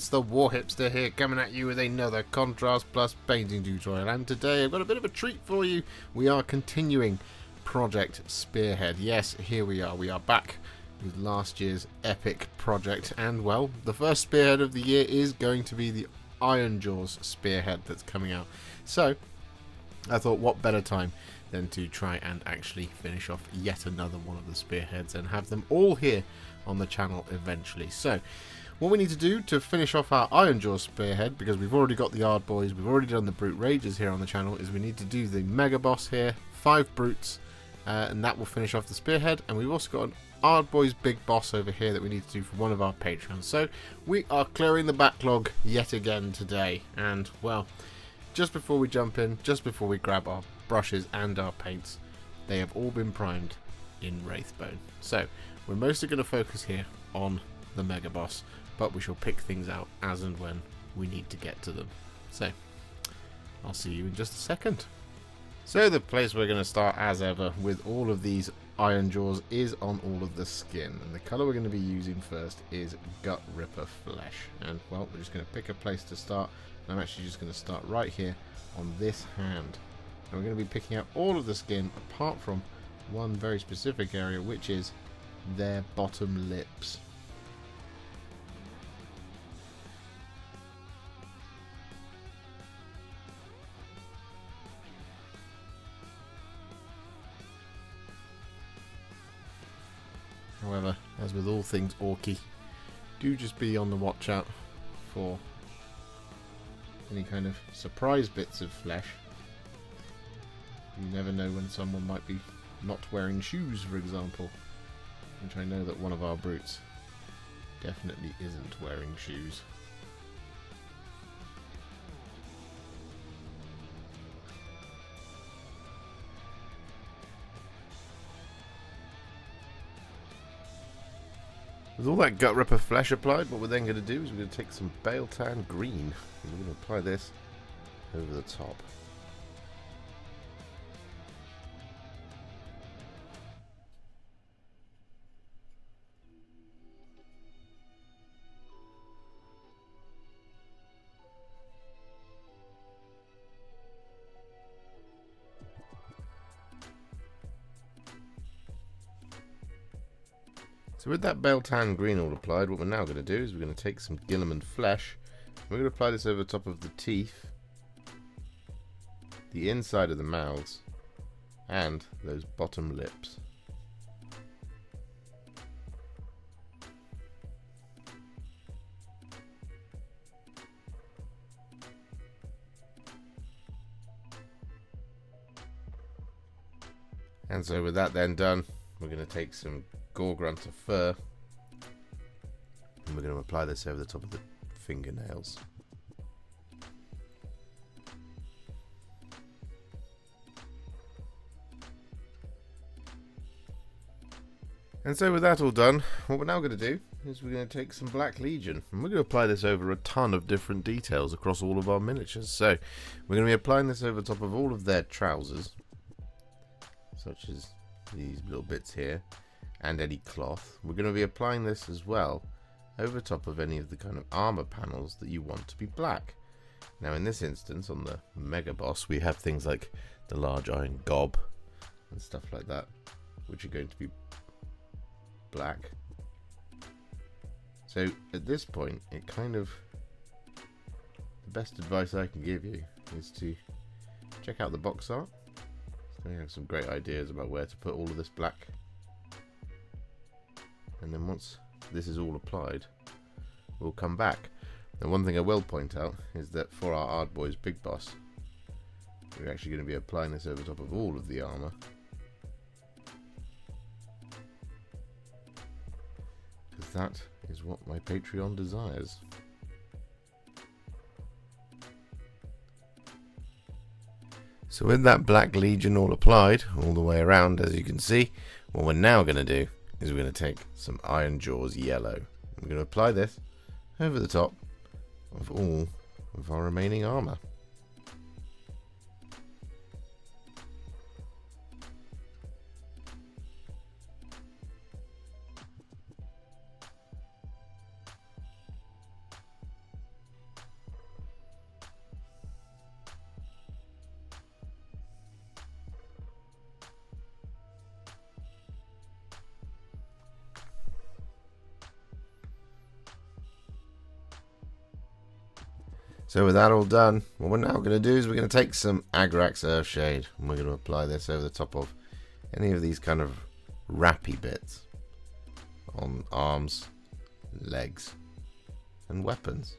it's the Warhipster here, coming at you with another Contrast Plus painting tutorial, and today I've got a bit of a treat for you. We are continuing Project Spearhead. Yes, here we are back with last year's epic project, and well, the first Spearhead of the year is going to be the Ironjawz Spearhead that's coming out. So, I thought what better time than to try and actually finish off yet another one of the Spearheads and have them all here on the channel eventually. So, what we need to do to finish off our Ironjawz Spearhead, because we've already got the Ardboys, we've already done the Brute Rages here on the channel, is we need to do the Megaboss here, 5 Brutes, and that will finish off the Spearhead. And we've also got an Ardboy's Big Boss over here that we need to do for one of our Patreons. So we are clearing the backlog yet again today. And well, just before we jump in, just before we grab our brushes and our paints, they have all been primed in Wraithbone. So we're mostly going to focus here on the Megaboss, but we shall pick things out as and when we need to get to them. So I'll see you in just a second. So the place we're going to start, as ever, with all of these Ironjawz is on all of the skin, and the colour we're going to be using first is Gutrippa Flesh. And well, we're just going to pick a place to start, and I'm actually just going to start right here on this hand. And we're going to be picking out all of the skin apart from one very specific area, which is their bottom lips. However, as with all things orky, do just be on the watch out for any kind of surprise bits of flesh. You never know when someone might be not wearing shoes, for example, which I know that one of our brutes definitely isn't wearing shoes. With all that Gutrippa Flesh applied, what we're then going to do is we're going to take some Biel-Tan Green and we're going to apply this over the top. So with that Biel-Tan Green all applied, what we're now going to do is we're going to take some Guilliman Flesh. We're going to apply this over the top of the teeth, the inside of the mouths, and those bottom lips. And so with that then done, we're going to take some Gore-Grunta Fur and we're going to apply this over the top of the fingernails. And so with that all done, what we're now going to do is we're going to take some Black Legion and we're going to apply this over a ton of different details across all of our miniatures. So we're going to be applying this over the top of all of their trousers, such as these little bits here, and any cloth. We're going to be applying this as well over top of any of the kind of armor panels that you want to be black. Now in this instance, on the Megaboss, we have things like the large iron gob and stuff like that, which are going to be black. So at this point, it kind of, the best advice I can give you is to check out the box art. We have some great ideas about where to put all of this black. And then once this is all applied, we'll come back. Now one thing I will point out is that for our Ardboy's Big Boss, we're actually going to be applying this over top of all of the armor. Because that is what my Patreon desires. So with that Black Legion all applied, all the way around as you can see, what we're now going to do is we're going to take some Ironjawz Yellow. We're going to apply this over the top of all of our remaining armor. So with that all done, what we're now going to do is we're going to take some Agrax Earthshade and we're going to apply this over the top of any of these kind of wrappy bits on arms, legs and weapons.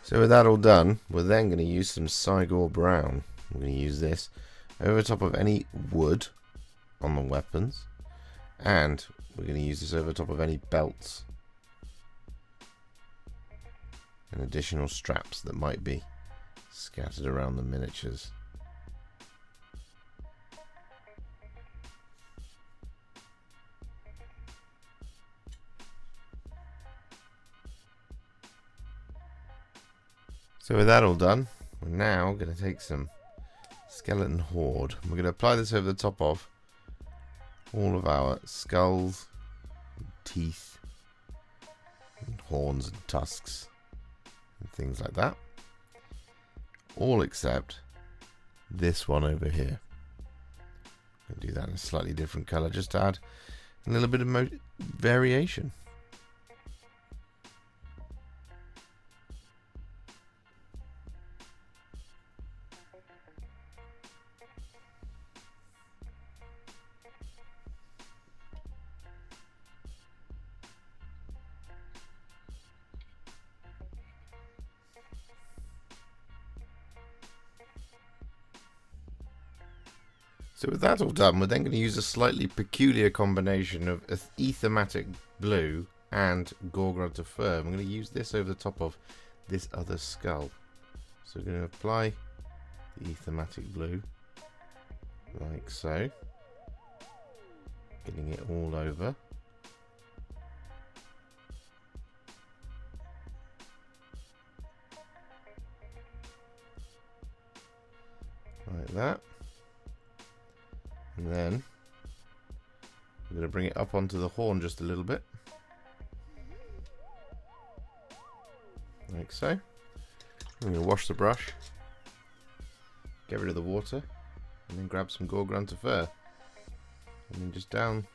So with that all done, we're then going to use some Cygor Brown. We're going to use this over top of any wood on the weapons, and we're going to use this over top of any belts and additional straps that might be scattered around the miniatures. So with that all done, we're now going to take some Skeleton Horde. We're going to apply this over the top of all of our skulls, and teeth, and horns and tusks, and things like that. All except this one over here. I'm going to do that in a slightly different colour just to add a little bit of variation. So with that all done, we're then going to use a slightly peculiar combination of Aethermatic Blue and Gore-Grunta Fur. I'm going to use this over the top of this other skull. So we're going to apply the Aethermatic Blue, like so. Getting it all over. Like that. And then we're going to bring it up onto the horn just a little bit. Like so. I'm going to wash the brush, get rid of the water, and then grab some Gore-Grunta Fur. And then just down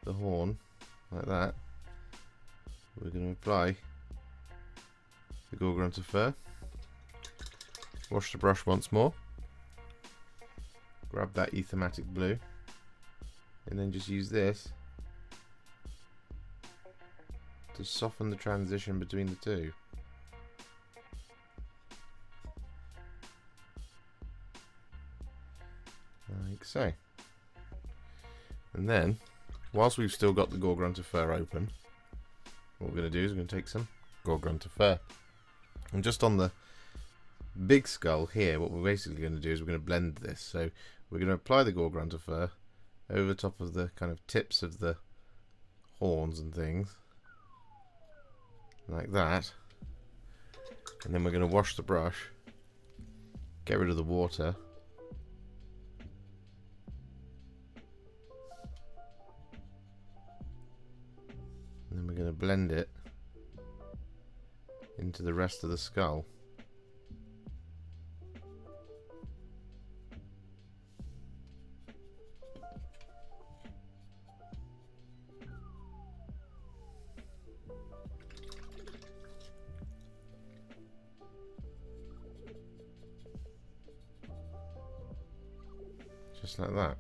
the horn, like that, we're going to apply the Gore-Grunta Fur. Wash the brush once more. Grab that Aethermatic Blue and then just use this to soften the transition between the two. Like so. And then, whilst we've still got the Gore-Grunta Fur open, what we're going to do is we're going to take some Gore-Grunta Fur. And just on the big skull here, what we're basically going to do is we're going to blend this. So we're going to apply the Gore-Grunta Fur over top of the kind of tips of the horns and things, like that. And then we're going to wash the brush, get rid of the water, and then we're going to blend it into the rest of the skull. Just like that.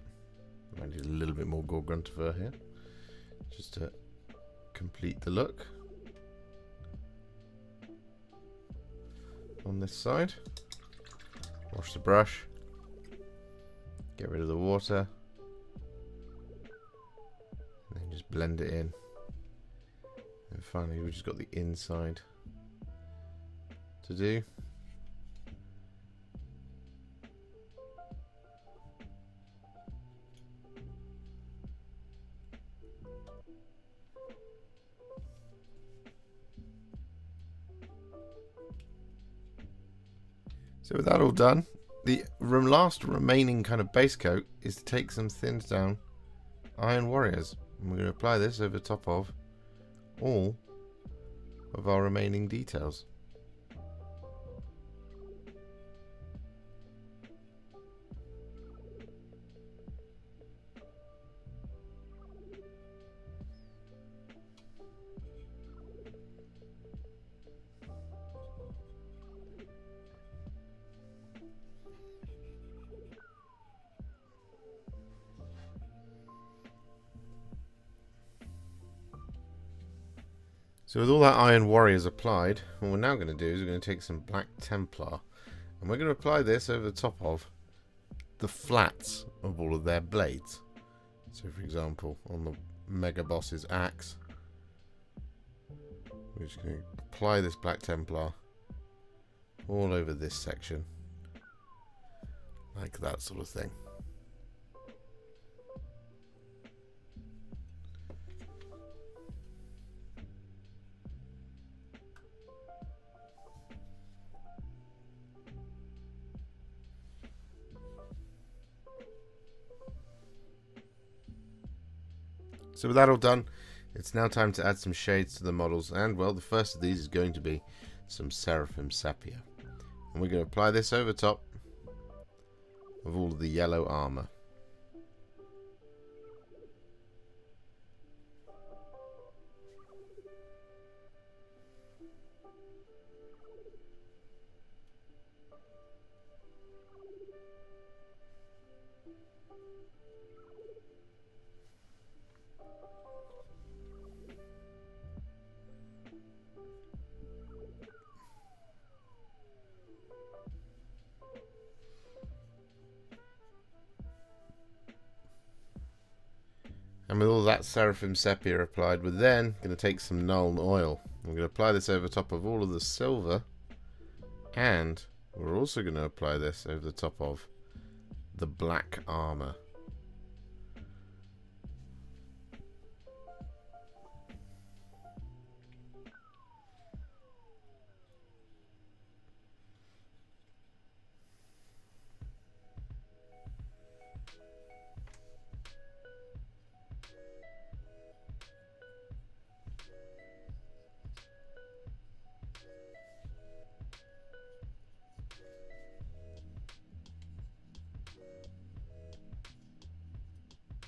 I need a little bit more Gore-Grunta Fur here, just to complete the look. On this side, wash the brush, get rid of the water, and then just blend it in. And finally, we've just got the inside to do. So with that all done, the last remaining kind of base coat is to take some thinned down Iron Warriors. And we're going to apply this over top of all of our remaining details. So with all that Iron Warriors applied, what we're now going to do is we're going to take some Black Templar and we're going to apply this over the top of the flats of all of their blades. So for example, on the Megaboss's axe, we're just going to apply this Black Templar all over this section, like that sort of thing. So with that all done, it's now time to add some shades to the models, and well, the first of these is going to be some Seraphim Sepia. And we're going to apply this over top of all of the yellow armor. And with all that Seraphim Sepia applied, we're then going to take some Nuln Oil. We're going to apply this over top of all of the silver, and we're also going to apply this over the top of the black armor.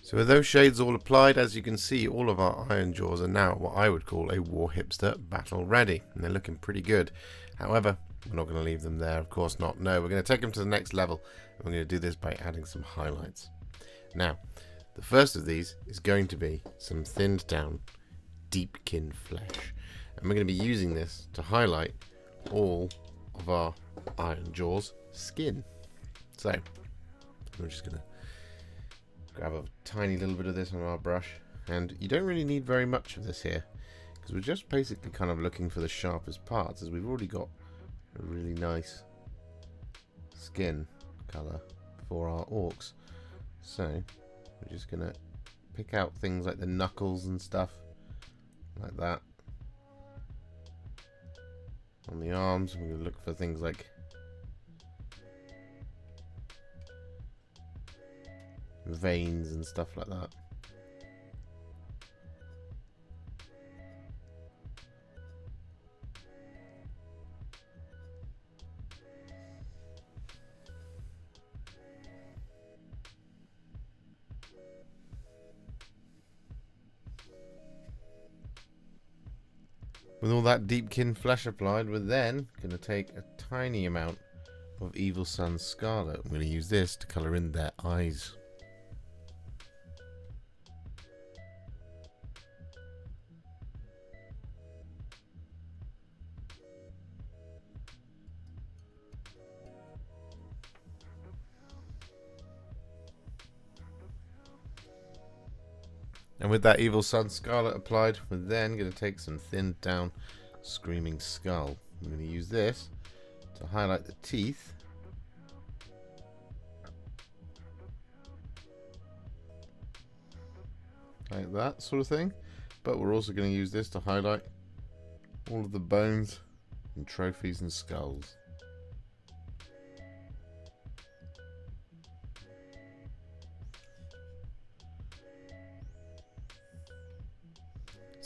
So with those shades all applied, as you can see, all of our Ironjawz are now what I would call a Warhipster battle ready, and they're looking pretty good. However, we're not going to leave them there, of course not. No, we're going to take them to the next level, and we're going to do this by adding some highlights. Now, the first of these is going to be some thinned down Deepkin Flesh, and we're going to be using this to highlight all of our Ironjawz skin. So, we're just going to grab a tiny little bit of this on our brush, and you don't really need very much of this here because we're just basically kind of looking for the sharpest parts, as we've already got a really nice skin color for our orcs. So we're just gonna pick out things like the knuckles and stuff like that. On the arms, we're gonna look for things like veins and stuff like that. With all that Deepkin Flesh applied, we're then going to take a tiny amount of Evil Sunz Scarlet. I'm going to use this to colour in their eyes. And with that Evil Sunz Scarlet applied, we're then going to take some thinned down Screaming Skull. I'm going to use this to highlight the teeth. Like that sort of thing. But we're also going to use this to highlight all of the bones and trophies and skulls.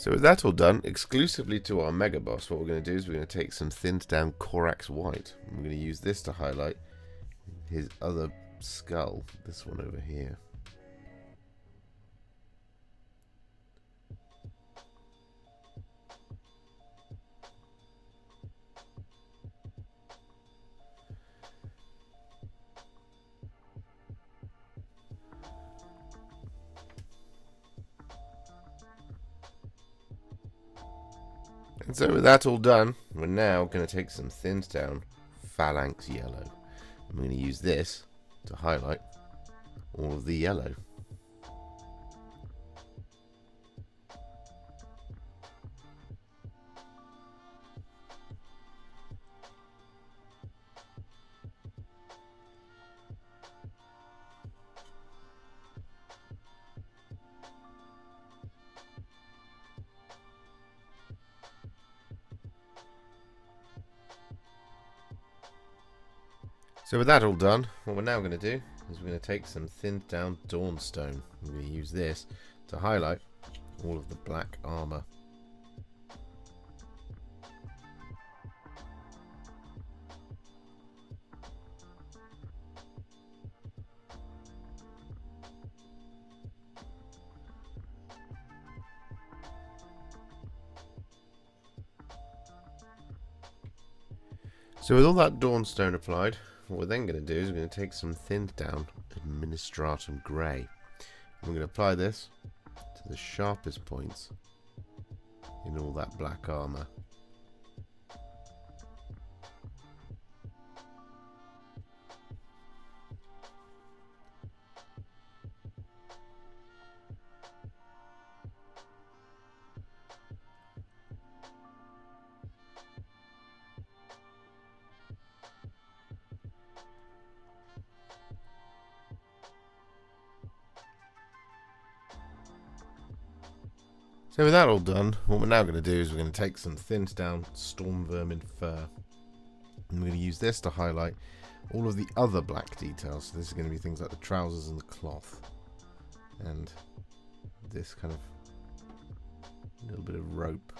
So with that all done, exclusively to our Megaboss, what we're going to do is we're going to take some thinned down Corax White. And we're going to use this to highlight his other skull, this one over here. And so with that all done, we're now going to take some thinned down Phalanx Yellow. I'm going to use this to highlight all of the yellow. So with that all done, what we're now going to do is we're going to take some thinned down Dawnstone. We're going to use this to highlight all of the black armor. So with all that Dawnstone applied, what we're then going to do is we're going to take some thinned down Administratum Grey. We're going to apply this to the sharpest points in all that black armor. So with that all done, what we're now going to do is we're going to take some thinned down Stormvermin Fur. And we're going to use this to highlight all of the other black details. So this is going to be things like the trousers and the cloth. And this kind of little bit of rope.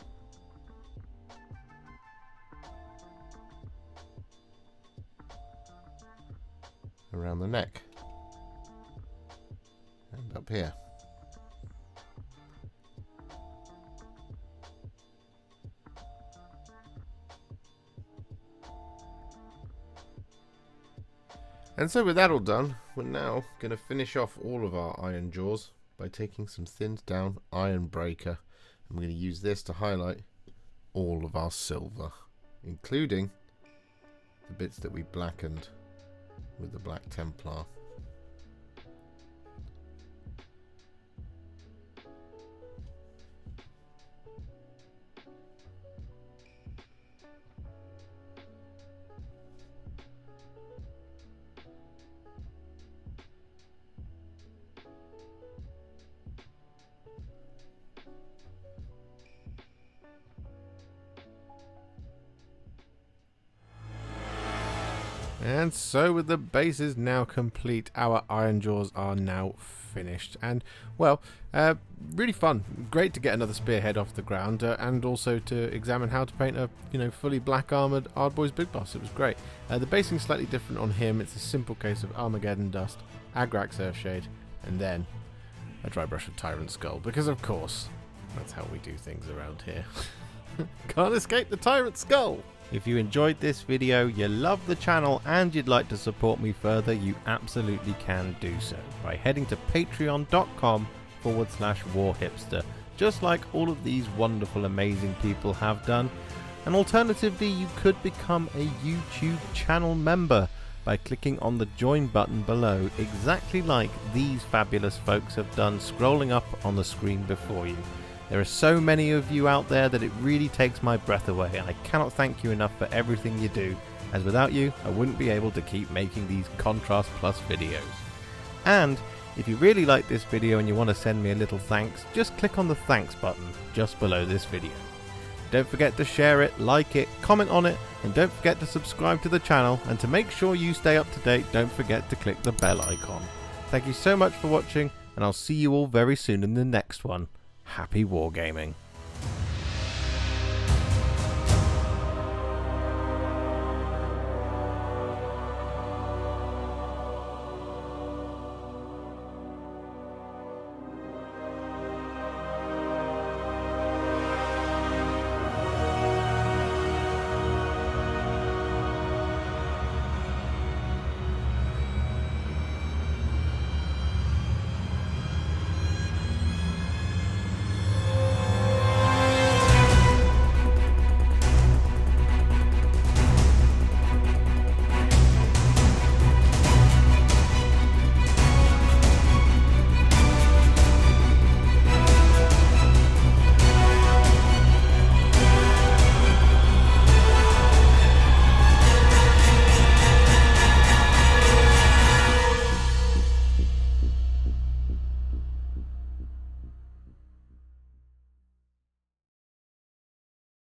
Around the neck. And up here. And so with that all done, we're now going to finish off all of our Ironjawz by taking some thinned down Ironbreaker. And we're going to use this to highlight all of our silver, including the bits that we blackened with the Black Templar. And so with the bases now complete, our Ironjawz are now finished. And, well, really fun. Great to get another spearhead off the ground and also to examine how to paint a, fully black armoured Ardboy's Big Boss. It was great. The basing's slightly different on him. It's a simple case of Armageddon Dust, Agrax Earthshade, and then a dry brush of Tyrant Skull. Because, of course, that's how we do things around here. Can't escape the Tyrant Skull! If you enjoyed this video, you love the channel and you'd like to support me further, you absolutely can do so by heading to patreon.com/Warhipster, just like all of these wonderful, amazing people have done. And alternatively, you could become a YouTube channel member by clicking on the join button below, exactly like these fabulous folks have done, scrolling up on the screen before you. There are so many of you out there that it really takes my breath away, and I cannot thank you enough for everything you do, as without you I wouldn't be able to keep making these Contrast Plus videos. And if you really like this video and you want to send me a little thanks, just click on the thanks button just below this video. Don't forget to share it, like it, comment on it, and don't forget to subscribe to the channel, and to make sure you stay up to date, don't forget to click the bell icon. Thank you so much for watching, and I'll see you all very soon in the next one. Happy wargaming.